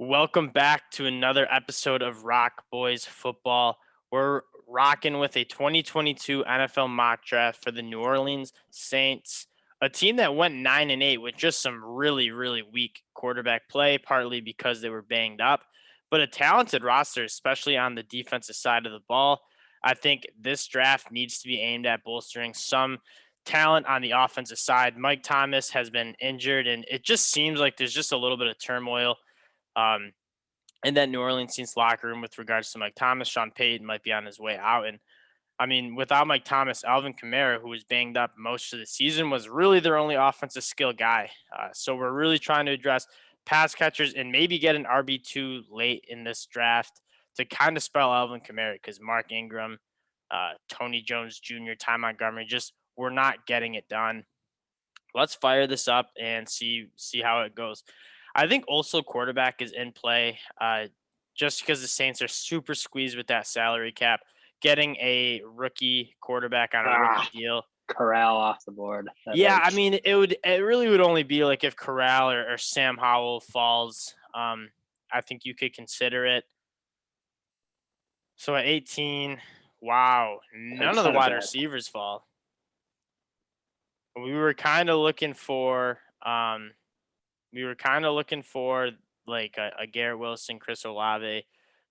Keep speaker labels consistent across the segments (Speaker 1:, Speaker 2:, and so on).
Speaker 1: Welcome back to another episode of Rock Boys Football. We're rocking with a 2022 NFL mock draft for the New Orleans Saints, a team that went 9-8 with just some really weak quarterback play, partly because they were banged up, but a talented roster, especially on the defensive side of the ball. I think this draft needs to be aimed at bolstering some talent on the offensive side. Mike Thomas has been injured, and it just seems like there's just a little bit of turmoil um, in that New Orleans Saints locker room with regards to Mike Thomas. Sean Payton might be on his way out. And I mean, without Mike Thomas, Alvin Kamara, who was banged up most of the season, was really their only offensive skill guy. So we're really trying to address pass catchers and maybe get an RB2 late in this draft to kind of spell Alvin Kamara because Mark Ingram, Tony Jones Jr., Ty Montgomery, just we're not getting it done. Let's fire this up and see how it goes. I think also quarterback is in play, just because the Saints are super squeezed with that salary cap. Getting a rookie quarterback on a rookie deal.
Speaker 2: Corral off the board.
Speaker 1: Yeah, I mean, it really would only be like if Corral or Sam Howell falls. I think you could consider it. So at 18, wow, none of the wide receivers fall. We were kind of looking for like a Garrett Wilson, Chris Olave,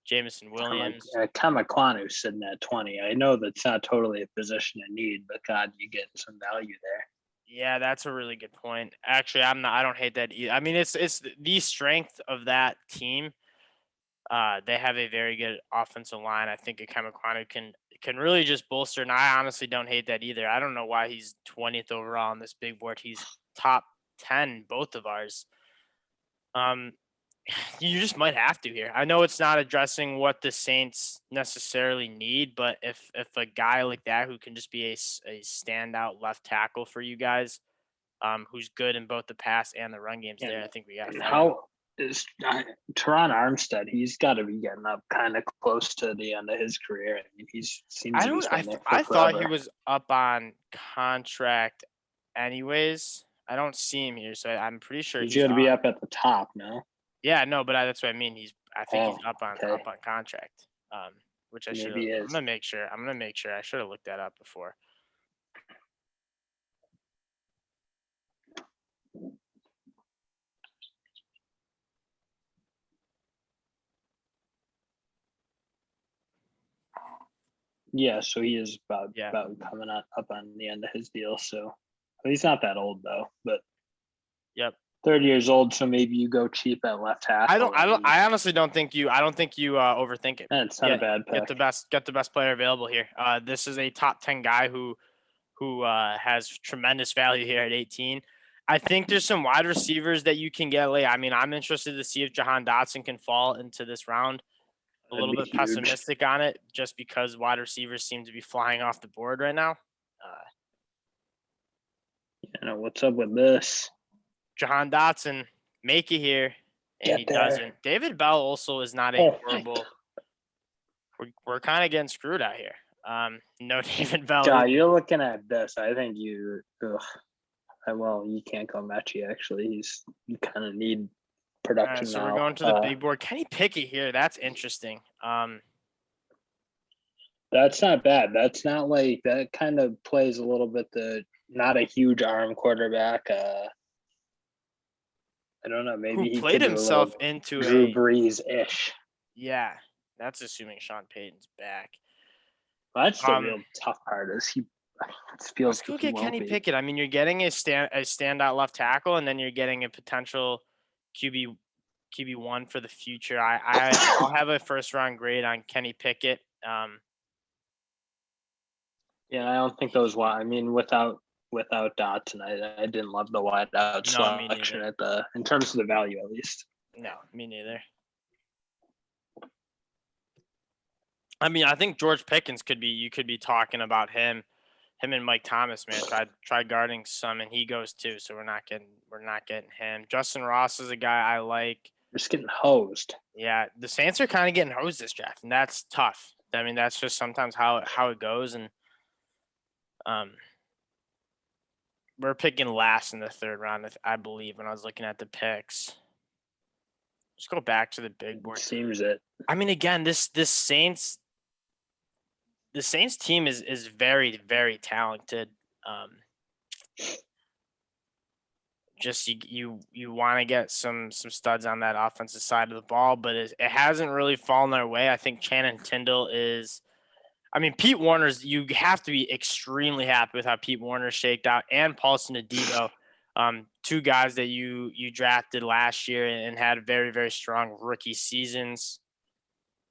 Speaker 1: Jameson Williams.
Speaker 2: Kamaquanu's sitting at 20. I know that's not totally a position in need, but God, you get some value there.
Speaker 1: Yeah, that's a really good point. Actually, I don't hate that either. I mean, it's the strength of that team. They have a very good offensive line. I think Kamaquanu can really just bolster, and I honestly don't hate that either. I don't know why he's 20th overall on this big board. He's top 10, both of ours. You just might have to here. I know it's not addressing what the Saints necessarily need, but if a guy like that who can just be a standout left tackle for you guys, who's good in both the pass and the run games there, I think we got.
Speaker 2: How is Teron Armstead? He's got to be getting up kind of close to the end of his career. I mean,
Speaker 1: I thought he was up on contract, anyways. I don't see him here, so I'm pretty sure
Speaker 2: he's going to be up at the top now.
Speaker 1: Yeah, no, but that's what I mean. I think he's up on contract. Which I should. I'm gonna make sure. I should have looked that up before.
Speaker 2: Yeah, so he is about coming up on the end of his deal. So he's not that old though, but
Speaker 1: yep.
Speaker 2: 30 years old, so maybe you go cheap at left tackle.
Speaker 1: I honestly don't think you overthink it.
Speaker 2: It's not a bad pick.
Speaker 1: Get the best player available here. This is a top 10 guy who has tremendous value here at 18. I think there's some wide receivers that you can get late. I mean, I'm interested to see if Jahan Dotson can fall into this round. A little bit pessimistic on it just because wide receivers seem to be flying off the board right now.
Speaker 2: What's up with this?
Speaker 1: Jahan Dotson make it here, and he doesn't. David Bell also is not a horrible. We're kind of getting screwed out here. No David Bell.
Speaker 2: Yeah, you're looking at this. I think you. Well, you can't go Mechie. Actually, you kind of need production
Speaker 1: so
Speaker 2: now.
Speaker 1: We're going to the big board. Kenny Pickett here. That's interesting.
Speaker 2: That's not bad. That's not like that. Kind of plays a little bit not a huge arm quarterback. I don't know. Maybe he
Speaker 1: played himself into
Speaker 2: Drew Brees-ish.
Speaker 1: Yeah, that's assuming Sean Payton's back.
Speaker 2: Well, that's the real tough part. Is he feels?
Speaker 1: Let's go get Kenny Pickett. I mean, you're getting a standout left tackle, and then you're getting a potential QB1 for the future. I'll have a first round grade on Kenny Pickett.
Speaker 2: Yeah, I don't think those. I mean, without Dotson, I didn't love the wide out selection in terms of the value at least.
Speaker 1: No, me neither. I mean, I think George Pickens you could be talking about him and Mike Thomas, man. Try guarding some, and he goes too. So we're not getting him. Justin Ross is a guy I like.
Speaker 2: We're just getting hosed.
Speaker 1: Yeah, the Saints are kind of getting hosed this draft, and that's tough. I mean, that's just sometimes how it goes, and we're picking last in the third round, I believe, when I was looking at the picks. Let's go back to the big board.
Speaker 2: Seems it.
Speaker 1: I mean, again, the Saints team is very, very talented. Just you want to get some studs on that offensive side of the ball, but it hasn't really fallen their way. I think Channing Tindall is. I mean, Pete Warner's. You have to be extremely happy with how Pete Warner's shaked out, and Paulson Adebo, two guys that you drafted last year and had very, very strong rookie seasons.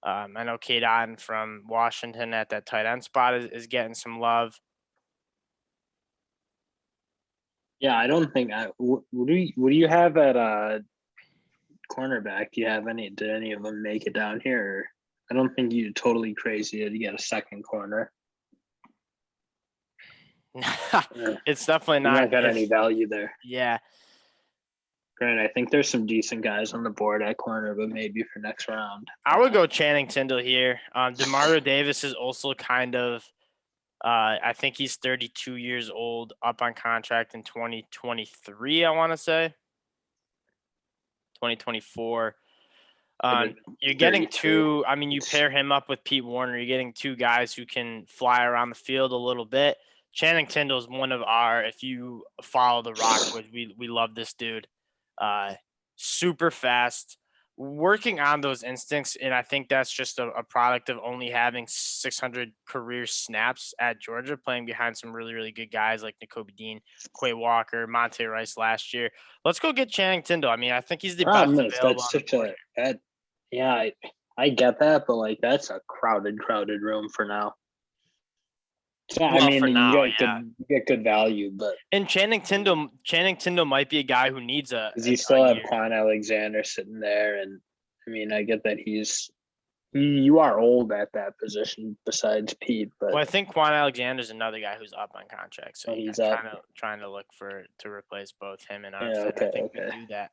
Speaker 1: I know Cade Otton from Washington at that tight end spot is getting some love.
Speaker 2: Yeah, I don't think what do you have at cornerback? Do you have any? Did any of them make it down here? I don't think you're totally crazy to get a second corner.
Speaker 1: It's definitely not.
Speaker 2: You not got any value there.
Speaker 1: Yeah.
Speaker 2: Granted, I think there's some decent guys on the board at corner, but maybe for next round.
Speaker 1: I would go Channing Tindall here. Demario Davis is also kind of. I think he's 32 years old, up on contract in 2023, I want to say. 2024. You're getting two. I mean, you pair him up with Pete Warner. You're getting two guys who can fly around the field a little bit. Channing Tindall is one of our. If you follow the Rockwood, we love this dude. Super fast, working on those instincts, and I think that's just a product of only having 600 career snaps at Georgia, playing behind some really, really good guys like Nakobe Dean, Quay Walker, Monte Rice last year. Let's go get Channing Tindall. I mean, I think he's the best available.
Speaker 2: Yeah, I get that, but like that's a crowded room for now. I mean, you get good value, but
Speaker 1: and Channing Tindall might be a guy who needs a.
Speaker 2: Because you still have Quan Alexander sitting there, and I mean, I get that you are old at that position. Besides Pete, but
Speaker 1: I think Quan Alexander is another guy who's up on contract, so
Speaker 2: he's
Speaker 1: trying to look to replace both him and
Speaker 2: Armstead.
Speaker 1: I think we do that.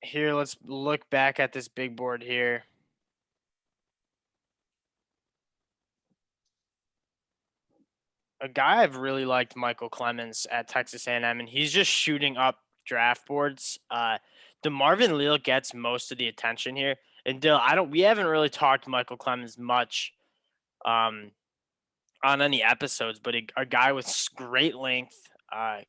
Speaker 1: Here, let's look back at this big board here. A guy I've really liked, Michael Clemens at Texas A&M, and he's just shooting up draft boards. DeMarvin Leal gets most of the attention here. And Dill, we haven't really talked Michael Clemens much on any episodes, but a guy with great length,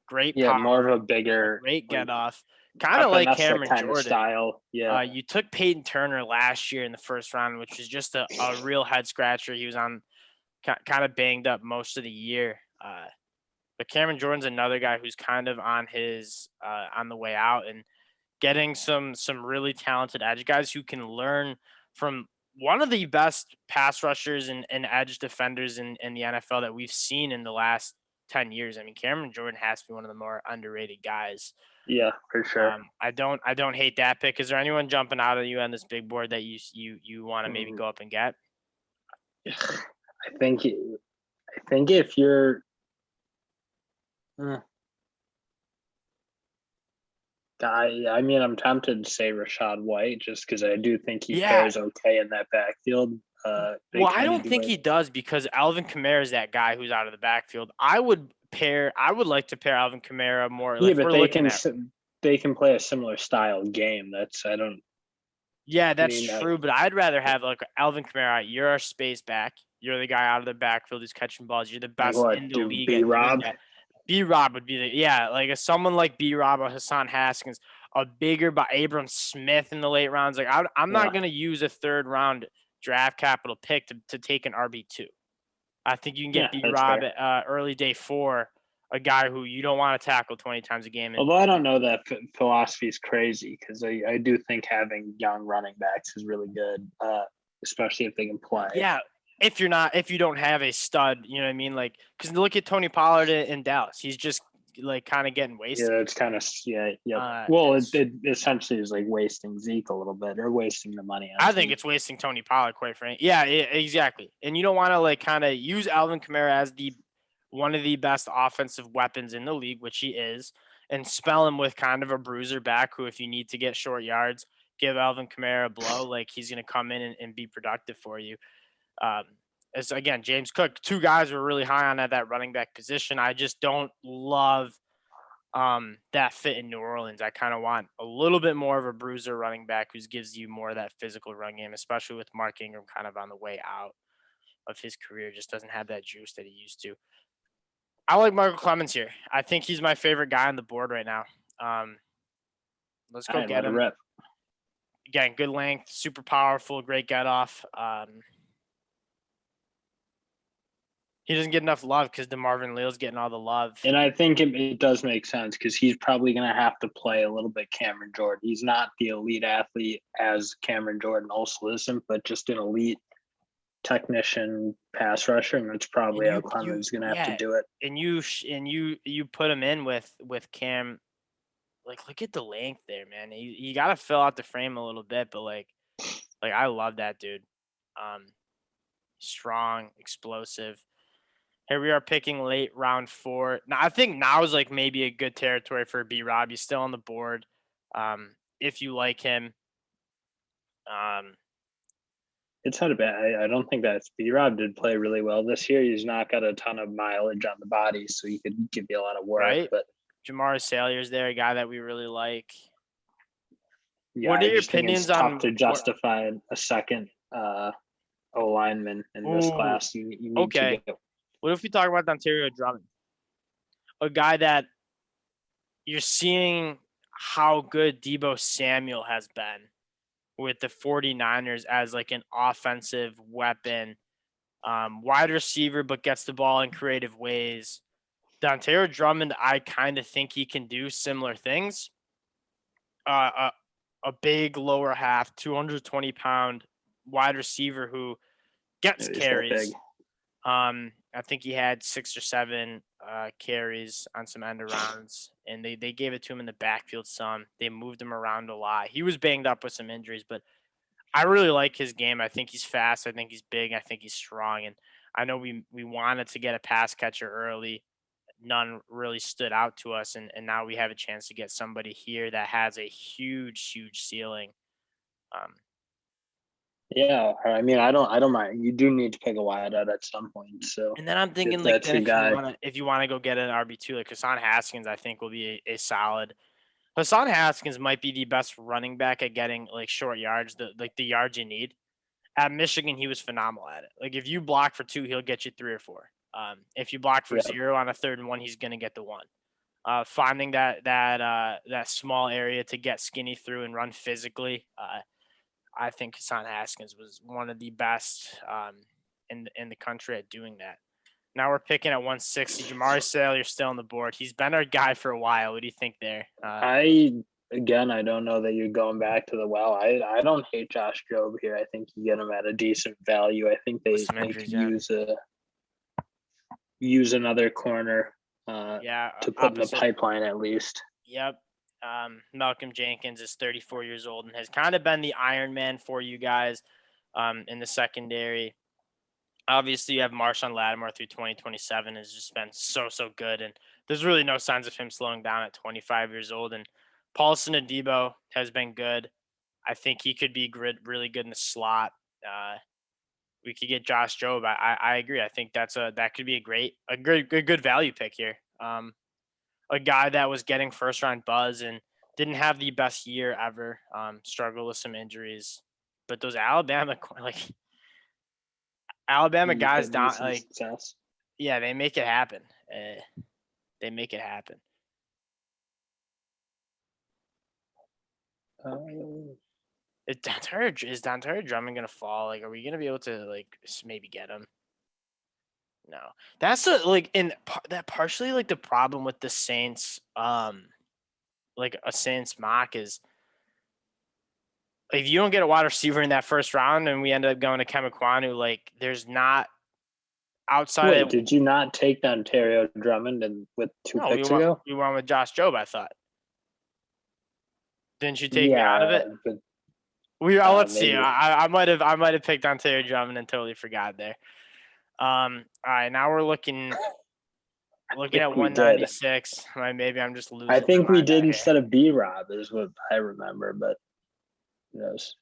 Speaker 1: great power,
Speaker 2: more of a bigger,
Speaker 1: great get off, kind of like Cameron Jordan
Speaker 2: style. Yeah.
Speaker 1: You took Peyton Turner last year in the first round, which was just a real head scratcher. He was on kind of banged up most of the year. But Cameron Jordan's another guy who's kind of on the way out and getting some really talented edge guys who can learn from one of the best pass rushers and edge defenders in the NFL that we've seen in the last 10 years. I mean, Cameron Jordan has to be one of the more underrated guys.
Speaker 2: Yeah, for sure.
Speaker 1: I don't hate that pick. Is there anyone jumping out of you on this big board that you want to maybe go up and get?
Speaker 2: I think if you're I mean, I'm tempted to say Rachaad White just because I do think he fares okay in that backfield.
Speaker 1: I don't think he does because Alvin Kamara is that guy who's out of the backfield. I would like to pair Alvin Kamara more.
Speaker 2: Yeah, but they can play a similar style game.
Speaker 1: Yeah, that's true. But I'd rather have like Alvin Kamara. You're our space back. You're the guy out of the backfield who's catching balls. You're the best in the league.
Speaker 2: B-Rob?
Speaker 1: B-Rob would be like someone like B-Rob or Hassan Haskins, a bigger by Abram Smith in the late rounds. Like I'm not going to use a third round draft capital pick to take an RB2. I think you can get B-Rob at early day 4, a guy who you don't want to tackle 20 times a game.
Speaker 2: Although I don't know that philosophy is crazy because I do think having young running backs is really good, especially if they can play.
Speaker 1: Yeah. If you don't have a stud, you know what I mean? Like, because look at Tony Pollard in Dallas. He's just like kind of getting wasted.
Speaker 2: Yeah, it's kind of well, it essentially is like wasting Zeke a little bit or wasting the money.
Speaker 1: I think it's wasting Tony Pollard, quite frankly. Yeah, exactly. And you don't want to like kind of use Alvin Kamara as one of the best offensive weapons in the league, which he is, and spell him with kind of a bruiser back who, if you need to get short yards, give Alvin Kamara a blow. Like he's going to come in and be productive for you. As again, James Cook, two guys were really high on at that running back position. I just don't love that fit in New Orleans. I kind of want a little bit more of a bruiser running back who gives you more of that physical run game, especially with Mark Ingram kind of on the way out of his career. Just doesn't have that juice that he used to. I like Michael Clemens here. I think he's my favorite guy on the board right now. Let's go get him.
Speaker 2: Rip.
Speaker 1: Again, good length, super powerful, great get off. He doesn't get enough love because DeMarvin Leal's getting all the love.
Speaker 2: And I think it does make sense because he's probably going to have to play a little bit Cameron Jordan. He's not the elite athlete as Cameron Jordan also isn't, but just an elite technician pass rusher, and that's probably how Clemens is going to have to do it.
Speaker 1: And you put him in with Cam. Like, look at the length there, man. You got to fill out the frame a little bit, but like I love that dude. Strong, explosive. Here we are picking late round 4. Now I think now is like maybe a good territory for B-Rob. He's still on the board. If you like him.
Speaker 2: It's not a bad. I don't think that's B-Rob did play really well this year. He's not got a ton of mileage on the body, so he could give you a lot of work.
Speaker 1: Right?
Speaker 2: But
Speaker 1: Jamar Salyer's there, a guy that we really like.
Speaker 2: Yeah,
Speaker 1: what are your opinions on
Speaker 2: tough to justify a second O lineman in this class? You need
Speaker 1: okay.
Speaker 2: To
Speaker 1: what if we talk about Dontario Drummond? A guy that you're seeing how good Deebo Samuel has been with the 49ers as like an offensive weapon, wide receiver, but gets the ball in creative ways. Dontario Drummond, I kind of think he can do similar things. A big lower half, 220-pound wide receiver who gets carries. I think he had 6 or 7 carries on some end arounds, and they gave it to him in the backfield some. They moved him around a lot. He was banged up with some injuries, but I really like his game. I think he's fast. I think he's big. I think he's strong. And I know we wanted to get a pass catcher early. None really stood out to us, and now we have a chance to get somebody here that has a huge ceiling.
Speaker 2: Yeah, I mean, I don't mind. You do need to pick a wideout at some point. So,
Speaker 1: and then I'm thinking like if you want to go get an RB2, like Hassan Haskins, I think will be a solid. Hassan Haskins might be the best running back at getting like short yards, the yards you need. At Michigan, he was phenomenal at it. Like if you block for 2, he'll get you 3 or 4. If you block for 0 on a 3rd and 1, he's gonna get the 1. Finding that small area to get skinny through and run physically. I think Hassan Haskins was one of the best in the country at doing that. Now we're picking at 160. Jamari Salyer's still on the board. He's been our guy for a while. What do you think there?
Speaker 2: I don't know that you're going back to the well. I don't hate Josh Jobe here. I think you get him at a decent value. I think they could use another corner to put in the pipeline at least.
Speaker 1: Yep. Malcolm Jenkins is 34 years old and has kind of been the Iron Man for you guys in the secondary. Obviously, you have Marshawn Lattimore through 2027 has just been so good, and there's really no signs of him slowing down at 25 years old. And Paulson Adebo has been good. I think he could be really good in the slot. We could get Josh Jobe. I agree. I think that could be a good value pick here. A guy that was getting first round buzz and didn't have the best year ever. Struggled with some injuries, but those Alabama guys down
Speaker 2: success.
Speaker 1: Yeah, they make it happen. They make it happen. Is Dontario Drummond gonna fall? Like, are we gonna be able to like maybe get him? No, that's that partially like the problem with the Saints. Like a Saints mock is if you don't get a wide receiver in that first round and we end up going to Kemekwana, like there's not outside.
Speaker 2: Wait, did you not take Dontario Drummond with 2 picks ago?
Speaker 1: We went with Josh Jobe, I thought. Didn't you take me out of it?
Speaker 2: But,
Speaker 1: let's maybe. See. I might have picked Dontario Drummond and totally forgot there. All right, now we're looking at 196. Maybe I'm just losing.
Speaker 2: I think we did instead of B-Rob is what I remember, but who knows?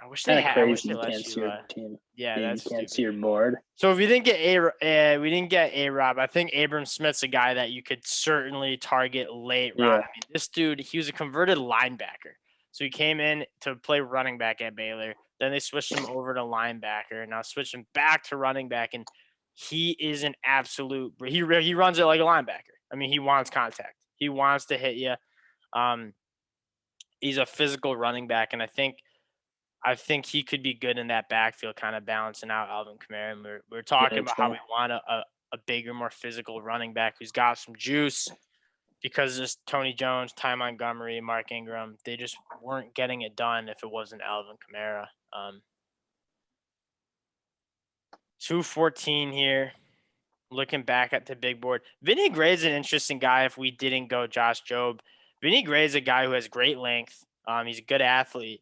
Speaker 1: I wish they had. I wish they let you. Yeah,
Speaker 2: you
Speaker 1: that's
Speaker 2: can't
Speaker 1: stupid.
Speaker 2: see your board.
Speaker 1: So if we didn't get A-Rob, I think Abram Smith's a guy that you could certainly target late round. I mean, this dude, he was a converted linebacker. So he came in to play running back at Baylor. Then they switched him over to linebacker. Now switched him back to running back, and he is an absolute. He runs it like a linebacker. I mean, he wants contact. He wants to hit you. He's a physical running back, and I think he could be good in that backfield, kind of balancing out Alvin Kamara. And we're talking about how we want a bigger, more physical running back who's got some juice, because just Tony Jones, Ty Montgomery, Mark Ingram, they just weren't getting it done if it wasn't Alvin Kamara. 214 here. Looking back at the big board, Vinny Gray's an interesting guy if we didn't go Josh Jobe. Vinny Gray's a guy who has great length. He's a good athlete.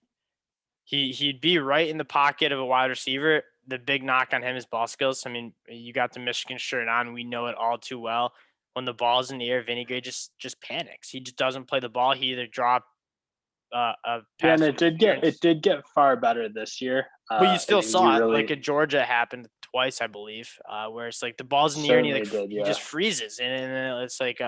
Speaker 1: He'd be right in the pocket of a wide receiver. The big knock on him is ball skills. I mean, you got the Michigan shirt on. We know it all too well. When the ball's in the air, Vinny Gray just panics. He just doesn't play the ball. He either drop a pass.
Speaker 2: Yeah, and it did get far better this year.
Speaker 1: But you still saw it. Like at Georgia, happened twice, I believe, where it's like the ball's in the air and he just freezes, and it's like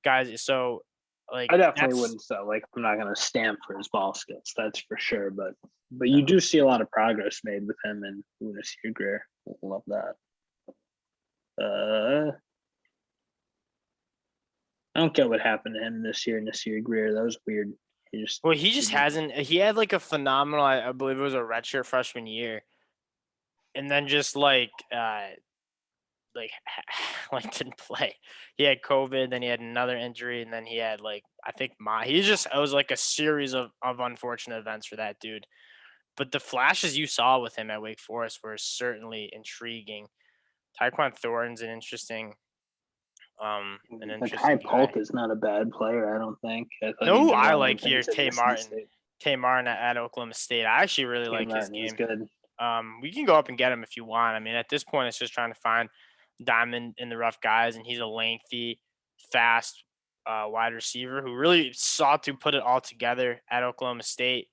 Speaker 1: guys. So like
Speaker 2: I definitely wouldn't say like I'm not gonna stamp for his ball skills, that's for sure. But you do see a lot of progress made with him and Nasir Greer. Love that. I don't get what happened to him this year, Nasir Greer. That was weird.
Speaker 1: He just hasn't. He had like a phenomenal, I believe it was a redshirt freshman year, and then just like didn't play. He had COVID, then he had another injury, and then he had it was like a series of unfortunate events for that dude. But the flashes you saw with him at Wake Forest were certainly intriguing. Tyquan Thornton's an interesting.
Speaker 2: Kai Polk is not a bad player, I don't think.
Speaker 1: I like here, Tay Martin. Tay Martin at Oklahoma State. I actually really like his game.
Speaker 2: Good.
Speaker 1: We can go up and get him if you want. I mean, at this point, it's just trying to find diamond in the rough guys, and he's a lengthy, fast wide receiver who really sought to put it all together at Oklahoma State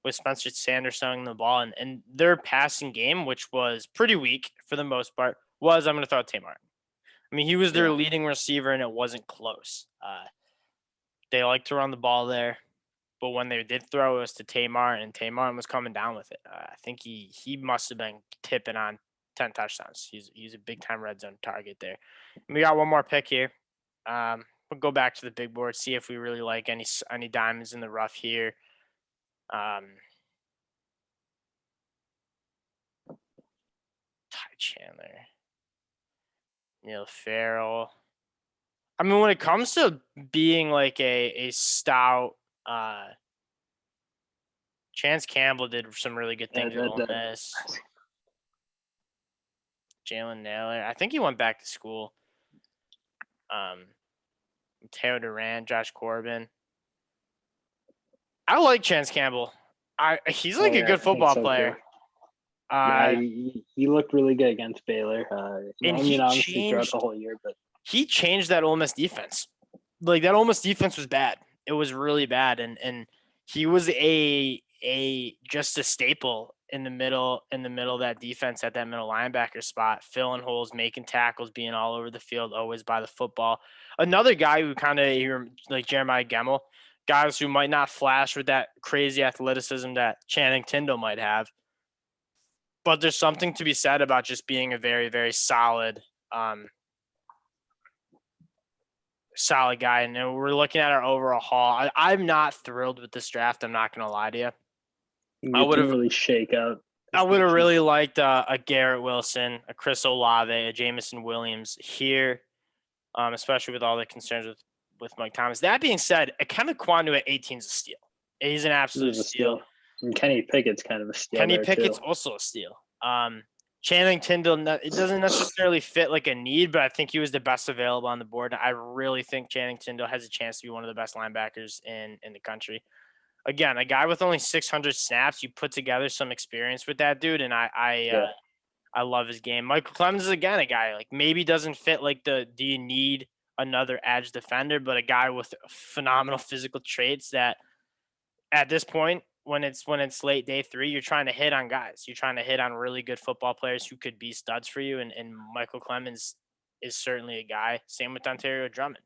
Speaker 1: with Spencer Sanders throwing the ball, and their passing game, which was pretty weak for the most part, I'm going to throw out Tay Martin. I mean, he was their leading receiver, and it wasn't close. They like to run the ball there, but when they did throw, it was to Tay Martin, and Tay Martin was coming down with it. I think he must have been tipping on 10 touchdowns. He's a big-time red zone target there. And we got one more pick here. We'll go back to the big board, see if we really like any diamonds in the rough here. Ty Chandler. Neil Farrell. I mean, when it comes to being like a stout, Chance Campbell did some really good things at Ole Miss. Jalen Nailor. I think he went back to school. Teo Durant, Josh Corbin. I like Chance Campbell. He's like a good football player.
Speaker 2: He looked really good against Baylor. Honestly, throughout the whole year, but
Speaker 1: he changed that Ole Miss defense. Like that Ole Miss defense was bad. It was really bad, and he was just a staple in the middle of that defense at that middle linebacker spot, filling holes, making tackles, being all over the field, always by the football. Another guy who kind of like Jeremiah Gemmel, guys who might not flash with that crazy athleticism that Channing Tindall might have. But there's something to be said about just being a very, very solid guy. And we're looking at our overall haul. I'm not thrilled with this draft. I'm not going to lie to you.
Speaker 2: I would have really shake out.
Speaker 1: I would have really liked a Garrett Wilson, a Chris Olave, a Jameson Williams here, especially with all the concerns with Mike Thomas. That being said, Kevin Kwandu at 18 is a steal. He's an absolute steal.
Speaker 2: And Kenny Pickett's kind of a steal.
Speaker 1: Kenny Pickett's also a steal. Channing Tindall, it doesn't necessarily fit like a need, but I think he was the best available on the board. I really think Channing Tindall has a chance to be one of the best linebackers in the country. Again, a guy with only 600 snaps, you put together some experience with that dude, and I love his game. Michael Clemens is, again, a guy like maybe doesn't fit like do you need another edge defender, but a guy with phenomenal physical traits that at this point when it's late day 3, you're trying to hit on guys. You're trying to hit on really good football players who could be studs for you, and Michael Clemens is certainly a guy. Same with Ontario Drummond.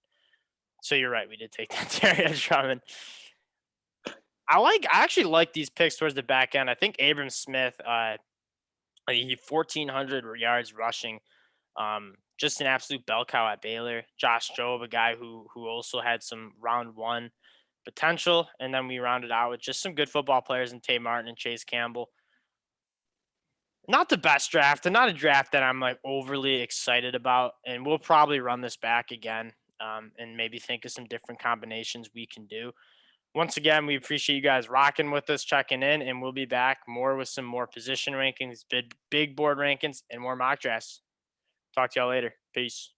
Speaker 1: So you're right, we did take Ontario Drummond. I actually like these picks towards the back end. I think Abram Smith, he 1,400 yards rushing, just an absolute bell cow at Baylor. Josh Jobe, a guy who also had some round 1 potential, and then we rounded out with just some good football players in Tay Martin and Chase Campbell. Not the best draft, and not a draft that I'm like overly excited about. And we'll probably run this back again, and maybe think of some different combinations we can do. Once again, we appreciate you guys rocking with us, checking in, and we'll be back more with some more position rankings, big board rankings, and more mock drafts. Talk to y'all later. Peace.